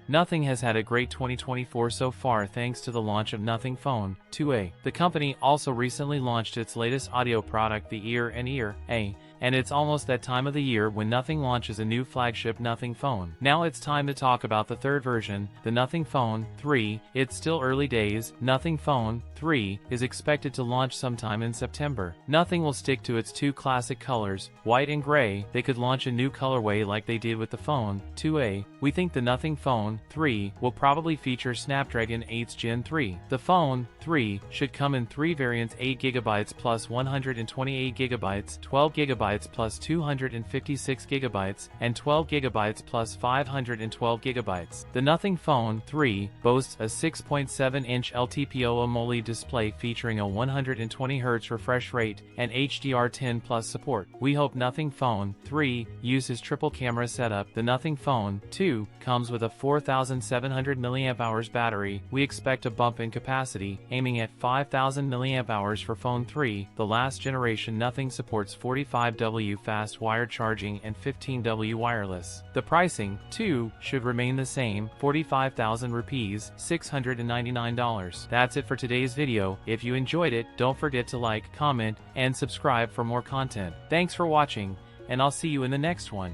Nothing has had a great 2024 so far thanks to the launch of Nothing Phone 2A. The company also recently launched its latest audio product, the Ear and Ear A, and it's almost that time of the year when Nothing launches a new flagship Nothing Phone. Now it's time to talk about the third version, the Nothing Phone 3. It's still early days. Nothing Phone 3 is expected to launch sometime in September. Nothing will stick to its two classic colors, white and gray. They could launch a new colorway like they did with the Phone 2A. We think the Nothing Phone 3 will probably feature Snapdragon 8's Gen 3. The Phone 3 should come in three variants: 8GB plus 128GB, 12GB plus 256GB, and 12GB plus 512GB. The Nothing Phone 3 boasts a 6.7-inch LTPO AMOLED display featuring a 120Hz refresh rate and HDR10 Plus support. We hope Nothing Phone 3 uses triple camera setup. The Nothing Phone 2 comes with a 4,700 mAh battery. We expect a bump in capacity, aiming at 5,000 mAh for Phone 3. The last generation Nothing supports 45W fast wired charging and 15W wireless. The pricing, too, should remain the same, 45,000 rupees, $699. That's it for today's video. If you enjoyed it, don't forget to like, comment, and subscribe for more content. Thanks for watching, and I'll see you in the next one.